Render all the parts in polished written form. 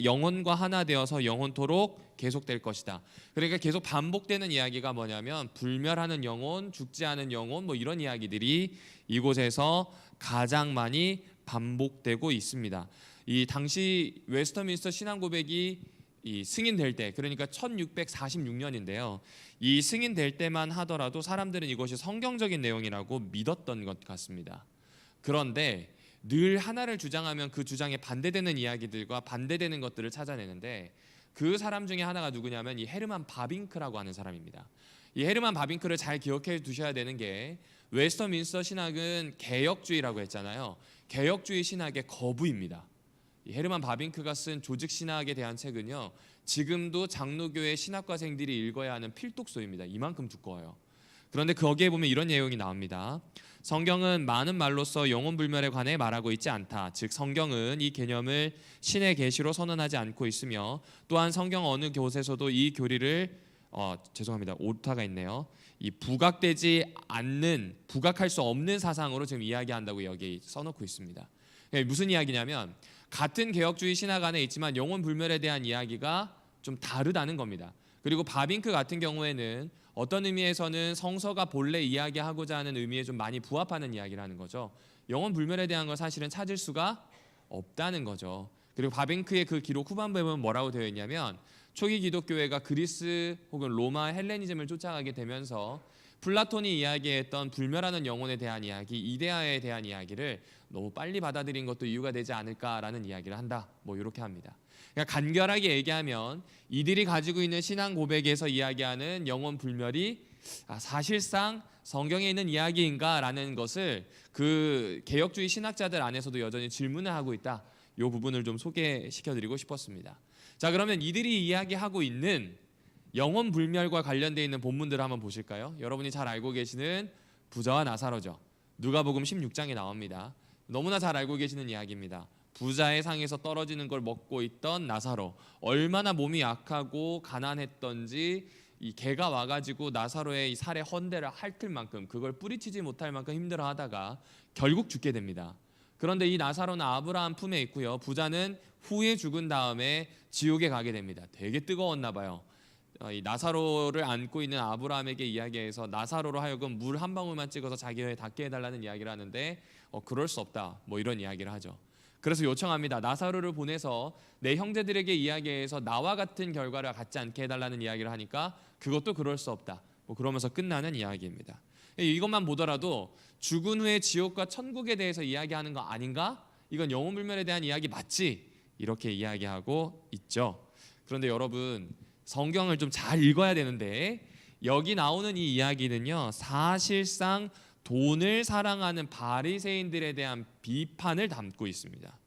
영혼과 하나 되어서 영원토록 계속될 것이다. 그러니까 계속 반복되는 이야기가 뭐냐면 불멸하는 영혼, 죽지 않은 영혼 뭐 이런 이야기들이 이곳에서 가장 많이 반복되고 있습니다. 이 당시 웨스터민스터 신앙 고백이 이 승인될 때, 그러니까 1646년인데요. 이 승인될 때만 하더라도 사람들은 이것이 성경적인 내용이라고 믿었던 것 같습니다. 그런데 늘 하나를 주장하면 그 주장에 반대되는 이야기들과 반대되는 것들을 찾아내는데, 그 사람 중에 하나가 누구냐면 이 헤르만 바빙크라고 하는 사람입니다. 이 헤르만 바빙크를 잘 기억해 두셔야 되는 게, 웨스터민스터 신학은 개혁주의라고 했잖아요. 개혁주의 신학의 거부입니다. 이 헤르만 바빙크가 쓴 조직 신학에 대한 책은요, 지금도 장로교회 신학과생들이 읽어야 하는 필독서입니다. 이만큼 두꺼워요. 그런데 거기에 보면 이런 내용이 나옵니다. 성경은 많은 말로써 영혼 불멸에 관해 말하고 있지 않다. 즉 성경은 이 개념을 신의 계시로 선언하지 않고 있으며, 또한 성경 어느 곳에서도 이 교리를 죄송합니다. 오타가 있네요. 이 부각되지 않는, 부각할 수 없는 사상으로 지금 이야기한다고 여기 써놓고 있습니다. 무슨 이야기냐면, 같은 개혁주의 신학 안에 있지만 영혼 불멸에 대한 이야기가 좀 다르다는 겁니다. 그리고 바빙크 같은 경우에는 어떤 의미에서는 성서가 본래 이야기하고자 하는 의미에 좀 많이 부합하는 이야기를 하는 거죠. 영혼 불멸에 대한 건 사실은 찾을 수가 없다는 거죠. 그리고 바빙크의 그 기록 후반부에 보면 뭐라고 되어 있냐면, 초기 기독교회가 그리스 혹은 로마 헬레니즘을 쫓아가게 되면서 플라톤이 이야기했던 불멸하는 영혼에 대한 이야기, 이데아에 대한 이야기를 너무 빨리 받아들인 것도 이유가 되지 않을까라는 이야기를 한다. 뭐 이렇게 합니다. 그러니까 간결하게 얘기하면 이들이 가지고 있는 신앙 고백에서 이야기하는 영혼 불멸이 사실상 성경에 있는 이야기인가라는 것을 그 개혁주의 신학자들 안에서도 여전히 질문을 하고 있다. 이 부분을 좀 소개시켜드리고 싶었습니다. 자, 그러면 이들이 이야기하고 있는 영혼 불멸과 관련되어 있는 본문들을 한번 보실까요? 여러분이 잘 알고 계시는 부자와 나사로죠. 누가복음 16장에 나옵니다. 너무나 잘 알고 계시는 이야기입니다. 부자의 상에서 떨어지는 걸 먹고 있던 나사로, 얼마나 몸이 약하고 가난했던지 이 개가 와가지고 나사로의 이 살에 헌대를 핥을 만큼, 그걸 뿌리치지 못할 만큼 힘들어하다가 결국 죽게 됩니다. 그런데 이 나사로는 아브라함 품에 있고요. 부자는 후에 죽은 다음에 지옥에 가게 됩니다. 되게 뜨거웠나 봐요. 이 나사로를 안고 있는 아브라함에게 이야기해서 나사로로 하여금 물 한 방울만 찍어서 자기 혀에 닿게 해달라는 이야기를 하는데 그럴 수 없다. 뭐 이런 이야기를 하죠. 그래서 요청합니다. 나사로를 보내서 내 형제들에게 이야기해서 나와 같은 결과를 갖지 않게 해달라는 이야기를 하니까 그것도 그럴 수 없다. 뭐 그러면서 끝나는 이야기입니다. 이것만 보더라도 죽은 후에 지옥과 천국에 대해서 이야기하는 거 아닌가? 이건 영혼 불멸에 대한 이야기 맞지? 이렇게 이야기하고 있죠. 그런데 여러분, 성경을 좀 잘 읽어야 되는데, 여기 나오는 이 이야기는요, 사실상 돈을 사랑하는 바리새인들에 대한 비판을 담고 있습니다.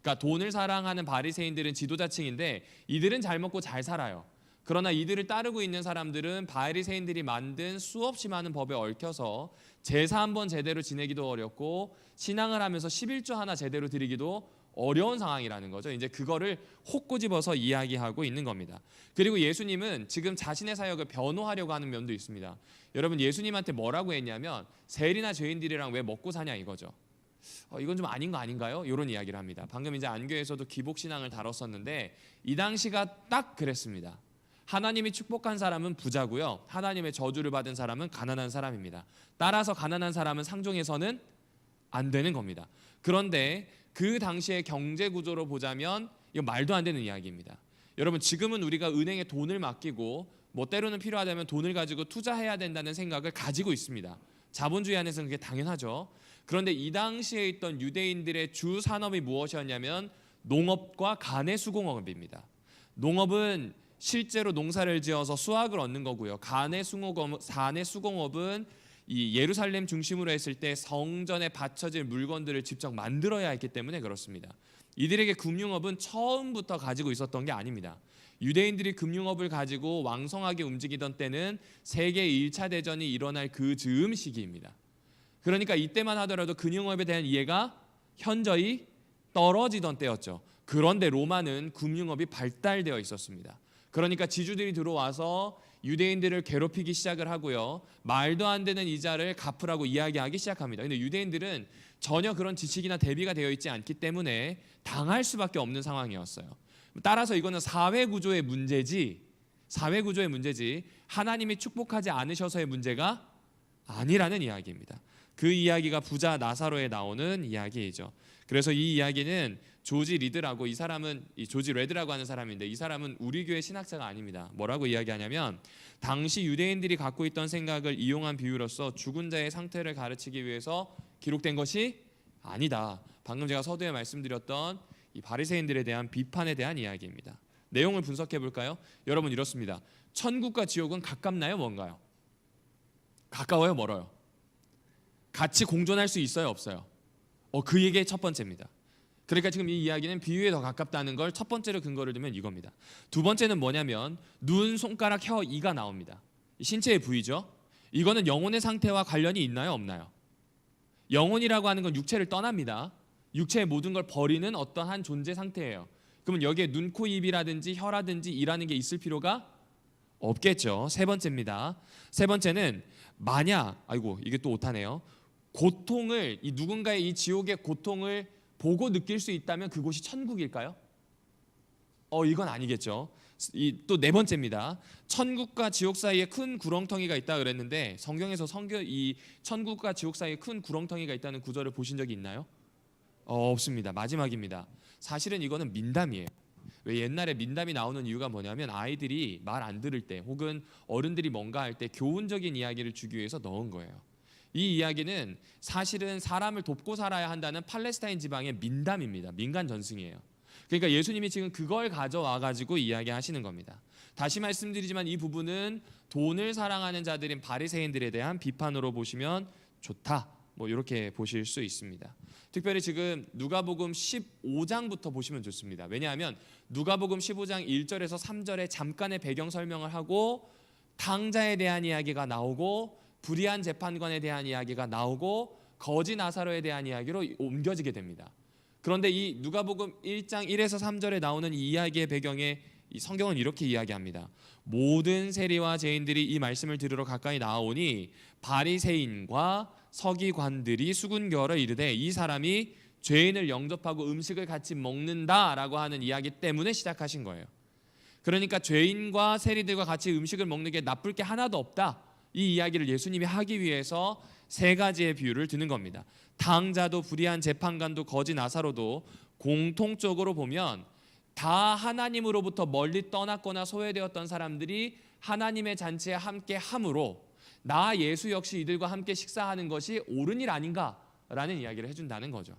그러니까 돈을 사랑하는 바리새인들은 지도자층인데 이들은 잘 먹고 잘 살아요. 그러나 이들을 따르고 있는 사람들은 바리새인들이 만든 수없이 많은 법에 얽혀서 제사 한 번 제대로 지내기도 어렵고 신앙을 하면서 11조 하나 제대로 드리기도 어려운 상황이라는 거죠. 이제 그거를 혹 꼬집어서 이야기하고 있는 겁니다. 그리고 예수님은 지금 자신의 사역을 변호하려고 하는 면도 있습니다. 여러분, 예수님한테 뭐라고 했냐면 세리나 죄인들이랑 왜 먹고 사냐 이거죠. 이건 좀 아닌 거 아닌가요? 이런 이야기를 합니다. 방금 이제 안교에서도 기복신앙을 다뤘었는데 이 당시가 딱 그랬습니다. 하나님이 축복한 사람은 부자고요, 하나님의 저주를 받은 사람은 가난한 사람입니다. 따라서 가난한 사람은 상종해서는 안 되는 겁니다. 그런데 그 당시의 경제 구조로 보자면 이거 말도 안 되는 이야기입니다. 여러분, 지금은 우리가 은행에 돈을 맡기고 뭐 때로는 필요하다면 돈을 가지고 투자해야 된다는 생각을 가지고 있습니다. 자본주의 안에서는 그게 당연하죠. 그런데 이 당시에 있던 유대인들의 주 산업이 무엇이었냐면 농업과 가내 수공업입니다. 농업은 실제로 농사를 지어서 수확을 얻는 거고요. 가내 수공업은 이 예루살렘 중심으로 했을 때 성전에 바쳐질 물건들을 직접 만들어야 했기 때문에 그렇습니다. 이들에게 금융업은 처음부터 가지고 있었던 게 아닙니다. 유대인들이 금융업을 가지고 왕성하게 움직이던 때는 세계 1차 대전이 일어날 그 즈음 시기입니다. 그러니까 이때만 하더라도 금융업에 대한 이해가 현저히 떨어지던 때였죠. 그런데 로마는 금융업이 발달되어 있었습니다. 그러니까 지주들이 들어와서 유대인들을 괴롭히기 시작을 하고요, 말도 안 되는 이자를 갚으라고 이야기하기 시작합니다. 근데 유대인들은 전혀 그런 지식이나 대비가 되어 있지 않기 때문에 당할 수밖에 없는 상황이었어요. 따라서 이거는 사회 구조의 문제지 하나님이 축복하지 않으셔서의 문제가 아니라는 이야기입니다. 그 이야기가 부자 나사로에 나오는 이야기이죠. 그래서 이 이야기는 조지 리드라고, 이 사람은 이 조지 레드라고 하는 사람인데, 이 사람은 우리 교회 신학자가 아닙니다. 뭐라고 이야기하냐면, 당시 유대인들이 갖고 있던 생각을 이용한 비유로서 죽은 자의 상태를 가르치기 위해서 기록된 것이 아니다. 방금 제가 서두에 말씀드렸던 이 바리새인들에 대한 비판에 대한 이야기입니다. 내용을 분석해 볼까요? 여러분, 이렇습니다. 천국과 지옥은 가깝나요, 먼가요? 가까워요, 멀어요? 같이 공존할 수 있어요, 없어요? 그게 첫 번째입니다. 그러니까 지금 이 이야기는 비유에 더 가깝다는 걸 첫 번째로 근거를 두면 이겁니다. 두 번째는 뭐냐면 눈, 손가락, 혀, 이가 나옵니다. 신체의 부위죠. 이거는 영혼의 상태와 관련이 있나요, 없나요? 영혼이라고 하는 건 육체를 떠납니다. 육체의 모든 걸 버리는 어떠한 존재 상태예요. 그러면 여기에 눈, 코, 입이라든지 혀라든지 이라는 게 있을 필요가 없겠죠. 세 번째입니다. 세 번째는 만약, 이게 또 오타네요. 고통을, 이 누군가의 이 지옥의 고통을 보고 느낄 수 있다면 그곳이 천국일까요? 이건 아니겠죠. 또 네 번째입니다. 천국과 지옥 사이에 큰 구렁텅이가 있다 그랬는데, 성경에서 이 천국과 지옥 사이에 큰 구렁텅이가 있다는 구절을 보신 적이 있나요? 없습니다. 마지막입니다. 사실은 이거는 민담이에요. 왜 옛날에 민담이 나오는 이유가 뭐냐면, 아이들이 말 안 들을 때 혹은 어른들이 뭔가 할 때 교훈적인 이야기를 주기 위해서 넣은 거예요. 이 이야기는 사실은 사람을 돕고 살아야 한다는 팔레스타인 지방의 민담입니다. 민간 전승이에요. 그러니까 예수님이 지금 그걸 가져와 가지고 이야기하시는 겁니다. 다시 말씀드리지만 이 부분은 돈을 사랑하는 자들인 바리새인들에 대한 비판으로 보시면 좋다, 이렇게 보실 수 있습니다. 특별히 지금 누가복음 15장부터 보시면 좋습니다. 왜냐하면 누가복음 15장 1절에서 3절에 잠깐의 배경 설명을 하고 당자에 대한 이야기가 나오고 불의한 재판관에 대한 이야기가 나오고 거지 나사로에 대한 이야기로 옮겨지게 됩니다. 그런데 이 누가복음 1장 1에서 3절에 나오는 이 이야기의 배경에 이 성경은 이렇게 이야기합니다. 모든 세리와 죄인들이 이 말씀을 들으러 가까이 나오니 바리새인과 서기관들이 수군결어 이르되 이 사람이 죄인을 영접하고 음식을 같이 먹는다라고 하는 이야기 때문에 시작하신 거예요. 그러니까 죄인과 세리들과 같이 음식을 먹는 게 나쁠 게 하나도 없다, 이 이야기를 예수님이 하기 위해서 세 가지의 비유를 드는 겁니다. 당자도 불의한 재판관도 거지 나사로도 공통적으로 보면 다 하나님으로부터 멀리 떠났거나 소외되었던 사람들이 하나님의 잔치에 함께 함으로 나 예수 역시 이들과 함께 식사하는 것이 옳은 일 아닌가라는 이야기를 해준다는 거죠.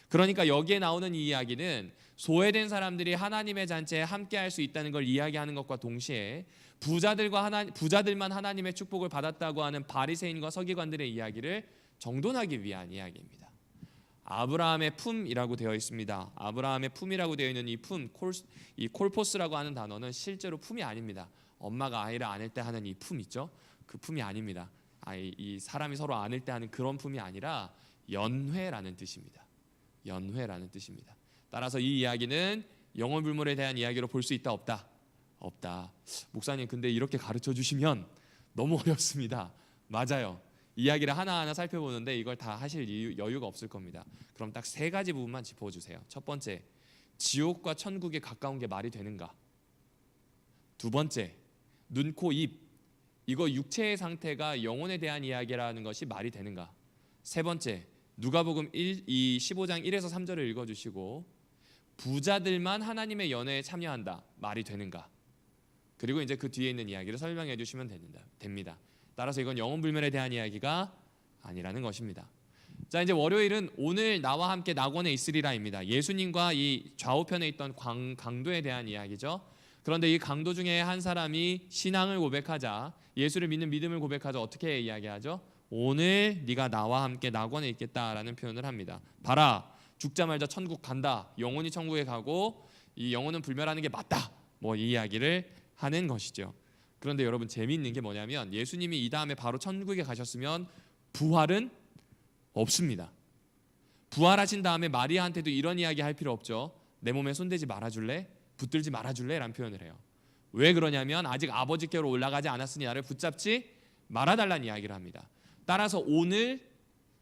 그러니까 여기에 나오는 이 이야기는 소외된 사람들이 하나님의 잔치에 함께 할 수 있다는 걸 이야기하는 것과 동시에 부자들만 하나님의 축복을 받았다고 하는 바리새인과 서기관들의 이야기를 정돈하기 위한 이야기입니다. 아브라함의 품이라고 되어 있습니다. 아브라함의 품이라고 되어 있는 이 콜포스라고 하는 단어는 실제로 품이 아닙니다. 엄마가 아이를 안을 때 하는 이 품 있죠? 그 품이 아닙니다. 이 사람이 서로 안을 때 하는 그런 품이 아니라 연회라는 뜻입니다. 연회라는 뜻입니다. 따라서 이 이야기는 영혼 불멸에 대한 이야기로 볼 수 있다, 없다? 없다. 목사님, 근데 이렇게 가르쳐 주시면 너무 어렵습니다. 맞아요. 이야기를 하나하나 살펴보는데 이걸 다 하실 여유가 없을 겁니다. 그럼 딱 세 가지 부분만 짚어주세요. 첫 번째, 지옥과 천국에 가까운 게 말이 되는가? 두 번째, 눈, 코, 입, 이거 육체의 상태가 영혼에 대한 이야기라는 것이 말이 되는가? 세 번째, 누가복음 15장 1에서 3절을 읽어주시고 부자들만 하나님의 연회에 참여한다, 말이 되는가? 그리고 이제 그 뒤에 있는 이야기를 설명해 주시면 됩니다. 따라서 이건 영혼불멸에 대한 이야기가 아니라는 것입니다. 자, 이제 월요일은 오늘 나와 함께 낙원에 있으리라입니다. 예수님과 이 좌우편에 있던 강도에 대한 이야기죠. 그런데 이 강도 중에 한 사람이 신앙을 고백하자, 예수를 믿는 믿음을 고백하자 어떻게 이야기하죠? 오늘 네가 나와 함께 낙원에 있겠다라는 표현을 합니다. 봐라, 죽자마자 천국 간다, 영혼이 천국에 가고 이 영혼은 불멸하는 게 맞다, 이 이야기를 하는 것이죠. 그런데 여러분, 재미있는 게 뭐냐면 예수님이 이 다음에 바로 천국에 가셨으면 부활은 없습니다. 부활하신 다음에 마리아한테도 이런 이야기 할 필요 없죠. 내 몸에 손대지 말아줄래? 붙들지 말아줄래? 라는 표현을 해요. 왜 그러냐면 아직 아버지께로 올라가지 않았으니 나를 붙잡지 말아달라는 이야기를 합니다. 따라서 오늘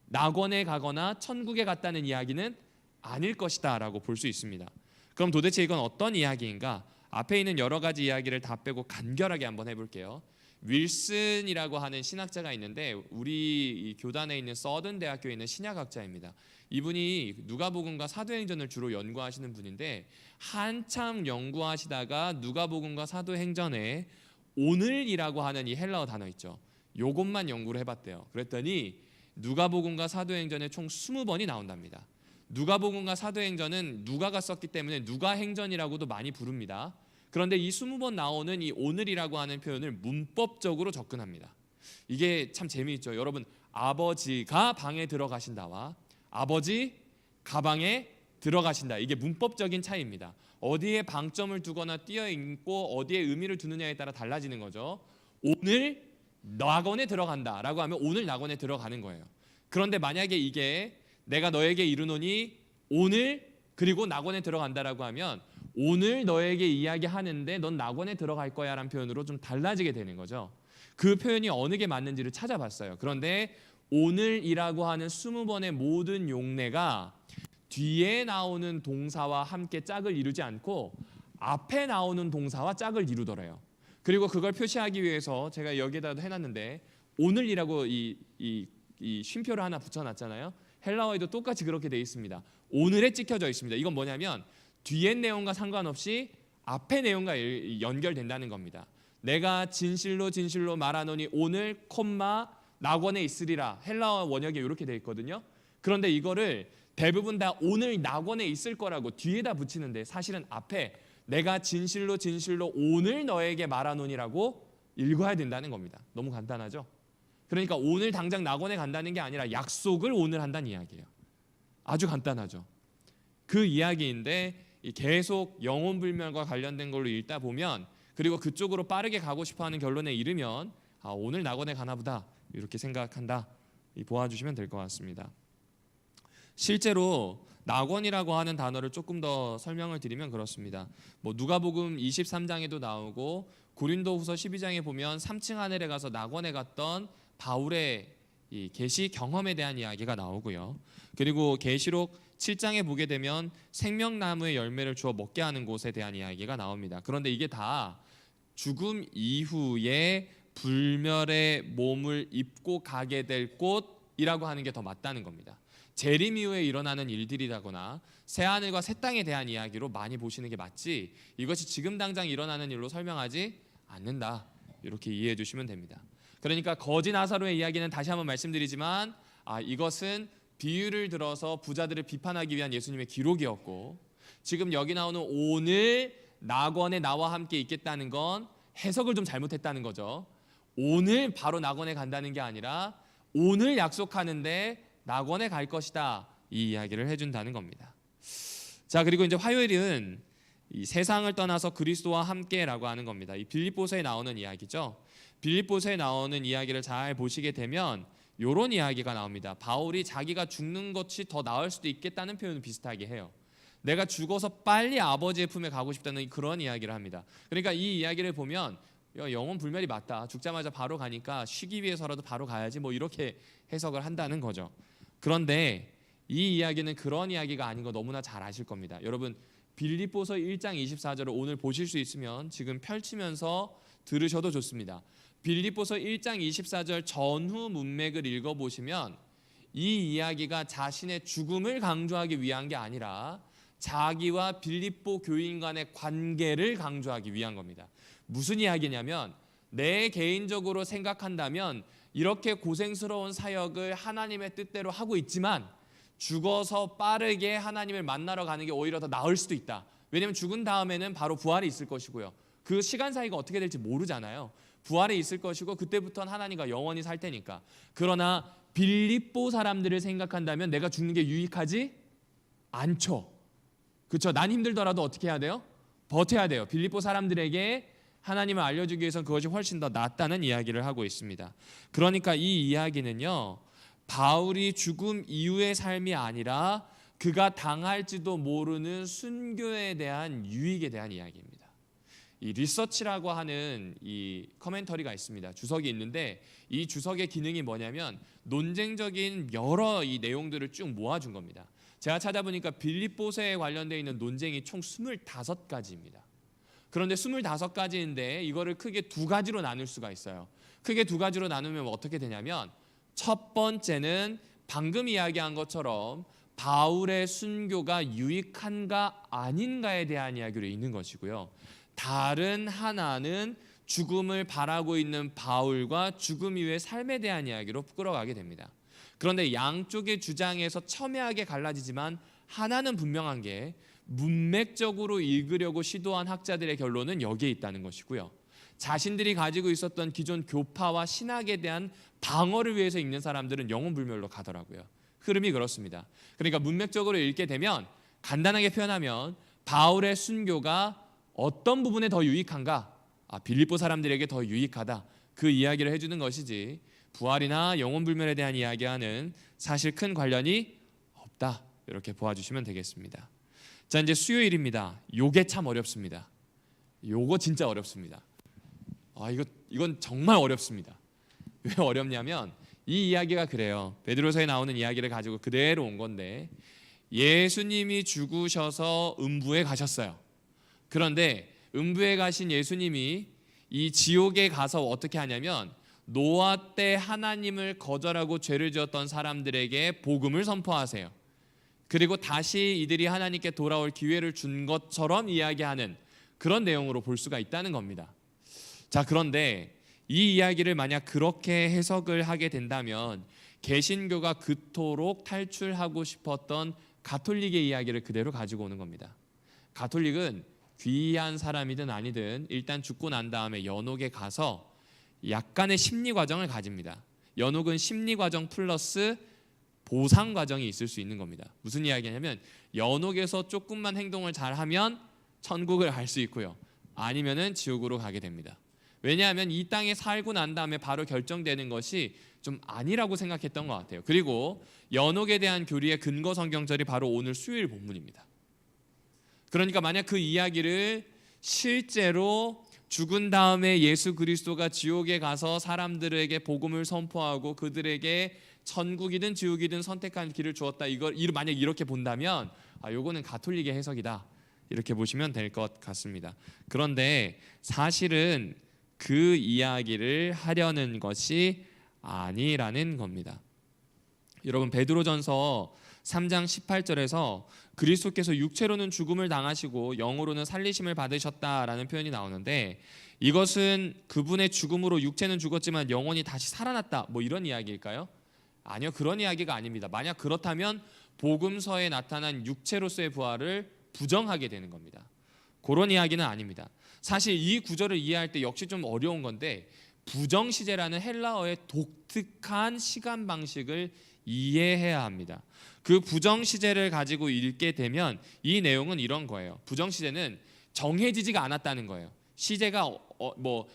낙원에 가거나 천국에 갔다는 이야기는 아닐 것이다 라고 볼 수 있습니다. 그럼 도대체 이건 어떤 이야기인가? 앞에 있는 여러 가지 이야기를 다 빼고 간결하게 한번 해볼게요. 윌슨이라고 하는 신학자가 있는데 우리 이 교단에 있는 서든 대학교에 있는 신약학자입니다. 이분이 누가복음과 사도행전을 주로 연구하시는 분인데 한참 연구하시다가 누가복음과 사도행전에 오늘이라고 하는 이 헬라어 단어 있죠. 요것만 연구를 해봤대요. 그랬더니 누가복음과 사도행전에 총 20번이 나온답니다. 누가복음과 사도행전은 누가가 썼기 때문에 누가행전이라고도 많이 부릅니다. 그런데 이 20번 나오는 이 오늘이라고 하는 표현을 문법적으로 접근합니다. 이게 참 재미있죠. 여러분, 아버지가 방에 들어가신다와 아버지 가방에 들어가신다. 이게 문법적인 차이입니다. 어디에 방점을 두거나 띄어 있고 어디에 의미를 두느냐에 따라 달라지는 거죠. 오늘 낙원에 들어간다라고 하면 오늘 낙원에 들어가는 거예요. 그런데 만약에 이게 내가 너에게 이르노니 오늘 그리고 낙원에 들어간다라고 하면 오늘 너에게 이야기하는데 넌 낙원에 들어갈 거야 라는 표현으로 좀 달라지게 되는 거죠. 그 표현이 어느 게 맞는지를 찾아봤어요. 그런데 오늘이라고 하는 20번의 모든 용례가 뒤에 나오는 동사와 함께 짝을 이루지 않고 앞에 나오는 동사와 짝을 이루더래요. 그리고 그걸 표시하기 위해서 제가 여기에다 해놨는데 오늘이라고 이 쉼표를 하나 붙여놨잖아요. 헬라어에도 똑같이 그렇게 되어 있습니다. 오늘에 찍혀져 있습니다. 이건 뭐냐면 뒤의 내용과 상관없이 앞의 내용과 연결된다는 겁니다. 내가 진실로 진실로 말하노니 오늘 콤마 낙원에 있으리라. 헬라어 원역에 이렇게 되어 있거든요. 그런데 이거를 대부분 다 오늘 낙원에 있을 거라고 뒤에다 붙이는데 사실은 앞에 내가 진실로 진실로 오늘 너에게 말하노니라고 읽어야 된다는 겁니다. 너무 간단하죠? 그러니까 오늘 당장 낙원에 간다는 게 아니라 약속을 오늘 한다는 이야기예요. 아주 간단하죠. 그 이야기인데 계속 영혼불멸과 관련된 걸로 읽다 보면 그리고 그쪽으로 빠르게 가고 싶어하는 결론에 이르면 오늘 낙원에 가나 보다 이렇게 생각한다. 보아주시면 될 것 같습니다. 실제로 낙원이라고 하는 단어를 조금 더 설명을 드리면 그렇습니다. 누가복음 23장에도 나오고 고린도후서 12장에 보면 3층 하늘에 가서 낙원에 갔던 바울의 이 계시 경험에 대한 이야기가 나오고요. 그리고 계시록 7장에 보게 되면 생명나무의 열매를 주어 먹게 하는 곳에 대한 이야기가 나옵니다. 그런데 이게 다 죽음 이후에 불멸의 몸을 입고 가게 될 곳이라고 하는 게 더 맞다는 겁니다. 재림 이후에 일어나는 일들이라거나 새하늘과 새 땅에 대한 이야기로 많이 보시는 게 맞지 이것이 지금 당장 일어나는 일로 설명하지 않는다. 이렇게 이해해 주시면 됩니다. 그러니까 거지 나사로의 이야기는 다시 한번 말씀드리지만 이것은 비유를 들어서 부자들을 비판하기 위한 예수님의 기록이었고 지금 여기 나오는 오늘 낙원에 나와 함께 있겠다는 건 해석을 좀 잘못했다는 거죠. 오늘 바로 낙원에 간다는 게 아니라 오늘 약속하는데 낙원에 갈 것이다. 이 이야기를 해준다는 겁니다. 자, 그리고 이제 화요일은 이 세상을 떠나서 그리스도와 함께라고 하는 겁니다. 이 빌립보서에 나오는 이야기죠. 빌립보서에 나오는 이야기를 잘 보시게 되면 이런 이야기가 나옵니다. 바울이 자기가 죽는 것이 더 나을 수도 있겠다는 표현을 비슷하게 해요. 내가 죽어서 빨리 아버지의 품에 가고 싶다는 그런 이야기를 합니다. 그러니까 이 이야기를 보면 영혼 불멸이 맞다. 죽자마자 바로 가니까 쉬기 위해서라도 바로 가야지 이렇게 해석을 한다는 거죠. 그런데 이 이야기는 그런 이야기가 아닌 거 너무나 잘 아실 겁니다. 여러분 빌립보서 1장 24절을 오늘 보실 수 있으면 지금 펼치면서 들으셔도 좋습니다. 빌립보서 1장 24절 전후 문맥을 읽어보시면 이 이야기가 자신의 죽음을 강조하기 위한 게 아니라 자기와 빌립보 교인 간의 관계를 강조하기 위한 겁니다. 무슨 이야기냐면 내 개인적으로 생각한다면 이렇게 고생스러운 사역을 하나님의 뜻대로 하고 있지만 죽어서 빠르게 하나님을 만나러 가는 게 오히려 더 나을 수도 있다. 왜냐하면 죽은 다음에는 바로 부활이 있을 것이고요. 그 시간 사이가 어떻게 될지 모르잖아요. 부활이 있을 것이고 그때부터는 하나님과 영원히 살 테니까. 그러나 빌립보 사람들을 생각한다면 내가 죽는 게 유익하지 않죠. 그렇죠? 난 힘들더라도 어떻게 해야 돼요? 버텨야 돼요. 빌립보 사람들에게 하나님을 알려주기 위해서는 그것이 훨씬 더 낫다는 이야기를 하고 있습니다. 그러니까 이 이야기는요, 바울이 죽음 이후의 삶이 아니라 그가 당할지도 모르는 순교에 대한 유익에 대한 이야기입니다. 이 리서치라고 하는 이 커멘터리가 있습니다. 주석이 있는데 이 주석의 기능이 뭐냐면 논쟁적인 여러 이 내용들을 쭉 모아준 겁니다. 제가 찾아보니까 빌립보서에 관련되어 있는 논쟁이 총 25가지입니다. 그런데 25가지인데 이거를 크게 두 가지로 나눌 수가 있어요. 크게 두 가지로 나누면 어떻게 되냐면, 첫 번째는 방금 이야기한 것처럼 바울의 순교가 유익한가 아닌가에 대한 이야기로 있는 것이고요. 다른 하나는 죽음을 바라고 있는 바울과 죽음 이후의 삶에 대한 이야기로 끌어가게 됩니다. 그런데 양쪽의 주장에서 첨예하게 갈라지지만 하나는 분명한 게, 문맥적으로 읽으려고 시도한 학자들의 결론은 여기에 있다는 것이고요. 자신들이 가지고 있었던 기존 교파와 신학에 대한 방어를 위해서 읽는 사람들은 영혼불멸로 가더라고요. 흐름이 그렇습니다. 그러니까 문맥적으로 읽게 되면, 간단하게 표현하면 바울의 순교가 어떤 부분에 더 유익한가? 빌립보 사람들에게 더 유익하다. 그 이야기를 해주는 것이지, 부활이나 영혼불멸에 대한 이야기와는 사실 큰 관련이 없다. 이렇게 보아주시면 되겠습니다. 자, 이제 수요일입니다. 요게 참 어렵습니다. 요거 진짜 어렵습니다. 이건 정말 어렵습니다. 왜 어렵냐면, 이 이야기가 그래요. 베드로서에 나오는 이야기를 가지고 그대로 온 건데, 예수님이 죽으셔서 음부에 가셨어요. 그런데 음부에 가신 예수님이 이 지옥에 가서 어떻게 하냐면, 노아 때 하나님을 거절하고 죄를 지었던 사람들에게 복음을 선포하세요. 그리고 다시 이들이 하나님께 돌아올 기회를 준 것처럼 이야기하는 그런 내용으로 볼 수가 있다는 겁니다. 자, 그런데 이 이야기를 만약 그렇게 해석을 하게 된다면, 개신교가 그토록 탈출하고 싶었던 가톨릭의 이야기를 그대로 가지고 오는 겁니다. 가톨릭은 귀한 사람이든 아니든 일단 죽고 난 다음에 연옥에 가서 약간의 심리 과정을 가집니다. 연옥은 심리 과정 플러스 보상 과정이 있을 수 있는 겁니다. 무슨 이야기냐면, 연옥에서 조금만 행동을 잘하면 천국을 갈 수 있고요, 아니면은 지옥으로 가게 됩니다. 왜냐하면 이 땅에 살고 난 다음에 바로 결정되는 것이 좀 아니라고 생각했던 것 같아요. 그리고 연옥에 대한 교리의 근거 성경절이 바로 오늘 수요일 본문입니다. 그러니까 만약 그 이야기를 실제로 죽은 다음에 예수 그리스도가 지옥에 가서 사람들에게 복음을 선포하고 그들에게 천국이든 지옥이든 선택한 길을 주었다, 이걸 만약 이렇게 본다면, 요거는 가톨릭의 해석이다, 이렇게 보시면 될 것 같습니다. 그런데 사실은 그 이야기를 하려는 것이 아니라는 겁니다. 여러분, 베드로전서 3장 18절에서 그리스도께서 육체로는 죽음을 당하시고 영으로는 살리심을 받으셨다라는 표현이 나오는데, 이것은 그분의 죽음으로 육체는 죽었지만 영혼이 다시 살아났다, 이런 이야기일까요? 아니요, 그런 이야기가 아닙니다. 만약 그렇다면 복음서에 나타난 육체로서의 부활을 부정하게 되는 겁니다. 그런 이야기는 아닙니다. 사실 이 구절을 이해할 때 역시 좀 어려운 건데, 부정시제라는 헬라어의 독특한 시간 방식을 이해해야 합니다. 그 부정시제를 가지고 읽게 되면 이 내용은 이런 거예요. 부정시제는 정해지지가 않았다는 거예요. 시제가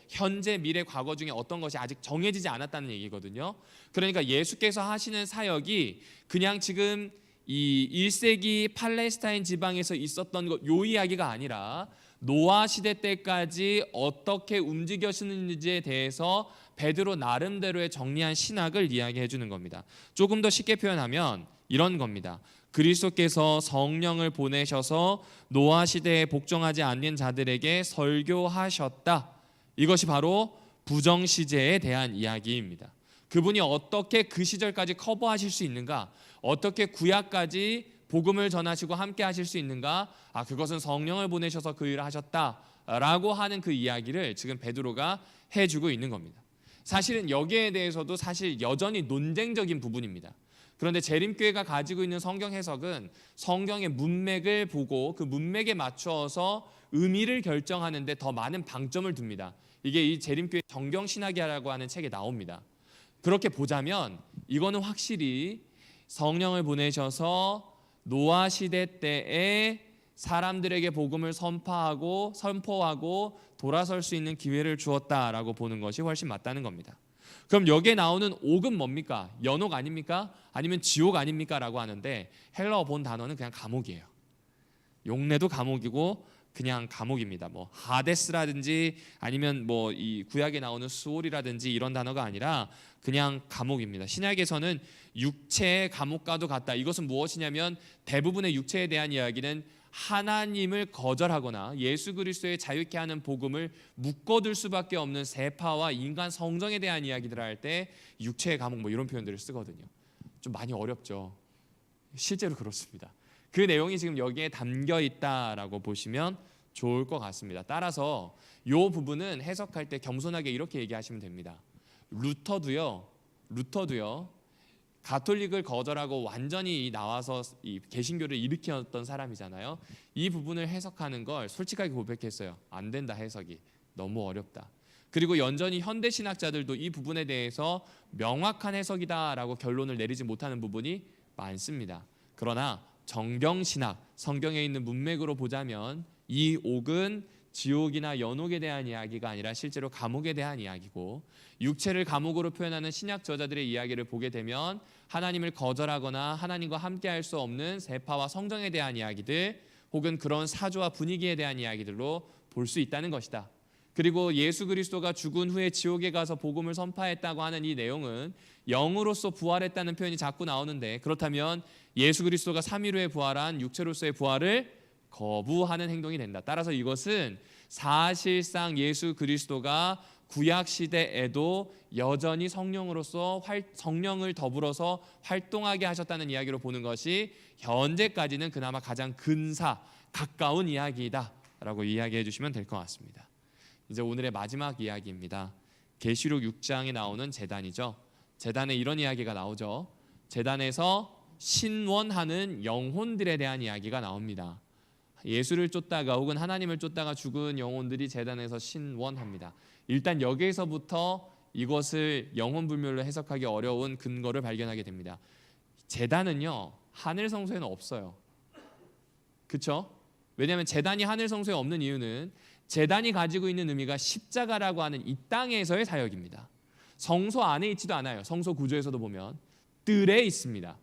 현재, 미래, 과거 중에 어떤 것이 아직 정해지지 않았다는 얘기거든요. 그러니까 예수께서 하시는 사역이 그냥 지금 이 1세기 팔레스타인 지방에서 있었던 요 이야기가 아니라, 노아 시대 때까지 어떻게 움직여지는지에 대해서 베드로 나름대로의 정리한 신학을 이야기해 주는 겁니다. 조금 더 쉽게 표현하면 이런 겁니다. 그리스도께서 성령을 보내셔서 노아 시대에 복종하지 않는 자들에게 설교하셨다. 이것이 바로 부정시제에 대한 이야기입니다. 그분이 어떻게 그 시절까지 커버하실 수 있는가, 어떻게 구약까지 복음을 전하시고 함께 하실 수 있는가, 그것은 성령을 보내셔서 그 일을 하셨다라고 하는 그 이야기를 지금 베드로가 해주고 있는 겁니다. 사실은 여기에 대해서도 사실 여전히 논쟁적인 부분입니다. 그런데 재림교회가 가지고 있는 성경 해석은 성경의 문맥을 보고 그 문맥에 맞추어서 의미를 결정하는 데 더 많은 방점을 둡니다. 이게 이 재림교회 정경신학이라고 하는 책에 나옵니다. 그렇게 보자면 이거는 확실히 성령을 보내셔서 노아 시대 때에 사람들에게 복음을 선포하고 돌아설 수 있는 기회를 주었다라고 보는 것이 훨씬 맞다는 겁니다. 그럼 여기에 나오는 옥은 뭡니까? 연옥 아닙니까? 아니면 지옥 아닙니까? 라고 하는데, 헬라어 본 단어는 그냥 감옥이에요. 용례도 감옥이고 그냥 감옥입니다. 뭐 하데스라든지 아니면 뭐 이 구약에 나오는 수올이라든지 이런 단어가 아니라 그냥 감옥입니다. 신약에서는 육체의 감옥과도 같다. 이것은 무엇이냐면 대부분의 육체에 대한 이야기는 하나님을 거절하거나 예수 그리스도의 자유케 하는 복음을 묶어둘 수밖에 없는 세파와 인간 성정에 대한 이야기들을 할 때 육체의 감옥 뭐 이런 표현들을 쓰거든요. 좀 많이 어렵죠. 실제로 그렇습니다. 그 내용이 지금 여기에 담겨 있다라고 보시면 좋을 것 같습니다. 따라서 이 부분은 해석할 때 겸손하게 이렇게 얘기하시면 됩니다. 루터도요 가톨릭을 거절하고 완전히 나와서 이 개신교를 일으켰던 사람이잖아요. 이 부분을 해석하는 걸 솔직하게 고백했어요. 안 된다, 해석이 너무 어렵다. 그리고 여전히 현대 신학자들도 이 부분에 대해서 명확한 해석이다라고 결론을 내리지 못하는 부분이 많습니다. 그러나 정경신학, 성경에 있는 문맥으로 보자면 이 옥은 지옥이나 연옥에 대한 이야기가 아니라 실제로 감옥에 대한 이야기고, 육체를 감옥으로 표현하는 신약 저자들의 이야기를 보게 되면 하나님을 거절하거나 하나님과 함께할 수 없는 세파와 성정에 대한 이야기들, 혹은 그런 사조와 분위기에 대한 이야기들로 볼 수 있다는 것이다. 그리고 예수 그리스도가 죽은 후에 지옥에 가서 복음을 선포했다고 하는 이 내용은 영으로서 부활했다는 표현이 자꾸 나오는데, 그렇다면 예수 그리스도가 3일 후에 부활한 육체로서의 부활을 거부하는 행동이 된다. 따라서 이것은 사실상 예수 그리스도가 구약 시대에도 여전히 성령으로서 성령을 더불어서 활동하게 하셨다는 이야기로 보는 것이 현재까지는 그나마 가장 근사 가까운 이야기다라고 이야기해 주시면 될 것 같습니다. 이제 오늘의 마지막 이야기입니다. 계시록 6장에 나오는 제단이죠. 제단에 이런 이야기가 나오죠. 제단에서 신원하는 영혼들에 대한 이야기가 나옵니다. 예수를 쫓다가 혹은 하나님을 쫓다가 죽은 영혼들이 제단에서 신원합니다. 일단 여기에서부터 이것을 영혼불멸로 해석하기 어려운 근거를 발견하게 됩니다. 제단은요, 하늘 성소에는 없어요. 그렇죠? 왜냐하면 제단이 하늘 성소에 없는 이유는 제단이 가지고 있는 의미가 십자가라고 하는 이 땅에서의 사역입니다. 성소 안에 있지도 않아요. 성소 구조에서도 보면 뜰에 있습니다.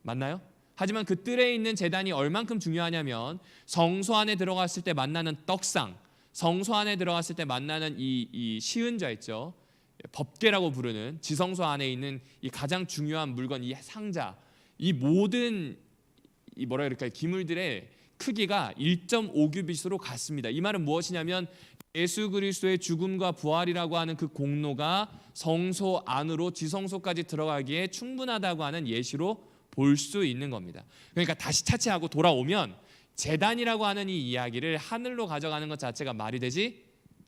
맞나요? 하지만 그 뜰에 있는 제단이 얼만큼 중요하냐면 성소 안에 들어갔을 때 만나는 떡상, 성소 안에 들어갔을 때 만나는 이 시은자 있죠. 법궤라고 부르는 지성소 안에 있는 이 가장 중요한 물건, 이 상자, 이 모든 이 뭐라 그럴까요? 기물들의 크기가 1.5규빗으로 같습니다. 이 말은 무엇이냐면 예수 그리스도의 죽음과 부활이라고 하는 그 공로가 성소 안으로 지성소까지 들어가기에 충분하다고 하는 예시로 볼 수 있는 겁니다. 그러니까 다시 차치하고 돌아오면 제단이라고 하는 이 이야기를 하늘로 가져가는 것 자체가 말이 되지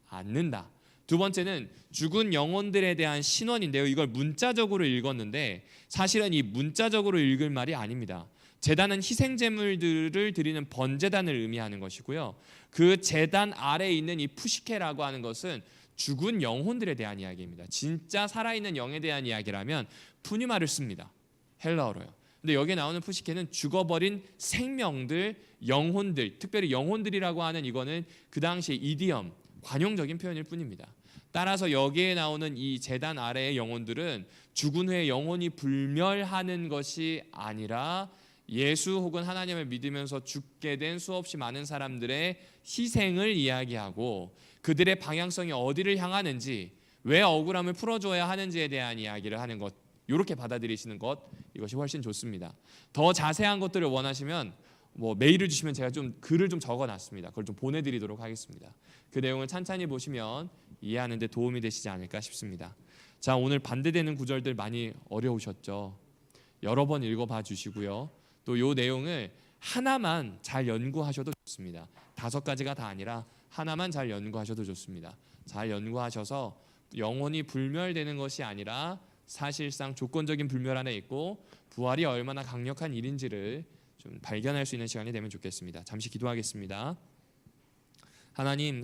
않는다. 두 번째는 죽은 영혼들에 대한 신원인데요. 이걸 문자적으로 읽었는데 사실은 이 문자적으로 읽을 말이 아닙니다. 제단은 희생제물들을 드리는 번제단을 의미하는 것이고요. 그 제단 아래에 있는 이 푸시케라고 하는 것은 죽은 영혼들에 대한 이야기입니다. 진짜 살아있는 영에 대한 이야기라면 푸니마를 씁니다. 헬라어로요. 근데 여기에 나오는 푸시케는 죽어버린 생명들, 영혼들, 특별히 영혼들이라고 하는 이거는 그 당시에 이디엄, 관용적인 표현일 뿐입니다. 따라서 여기에 나오는 이 제단 아래의 영혼들은 죽은 후에 영혼이 불멸하는 것이 아니라 예수 혹은 하나님을 믿으면서 죽게 된 수없이 많은 사람들의 희생을 이야기하고 그들의 방향성이 어디를 향하는지, 왜 억울함을 풀어줘야 하는지에 대한 이야기를 하는 것, 이렇게 받아들이시는 것, 이것이 훨씬 좋습니다. 더 자세한 것들을 원하시면 뭐 메일을 주시면 제가 좀 글을 좀 적어놨습니다. 그걸 좀 보내드리도록 하겠습니다. 그 내용을 찬찬히 보시면 이해하는 데 도움이 되시지 않을까 싶습니다. 자, 오늘 반대되는 구절들 많이 어려우셨죠? 여러 번 읽어봐 주시고요. 또 이 내용을 하나만 잘 연구하셔도 좋습니다. 5가지가 다 아니라 하나만 잘 연구하셔도 좋습니다. 잘 연구하셔서 영혼이 불멸되는 것이 아니라 사실상 조건적인 불멸 안에 있고 부활이 얼마나 강력한 일인지를 좀 발견할 수 있는 시간이 되면 좋겠습니다. 잠시 기도하겠습니다. 하나님,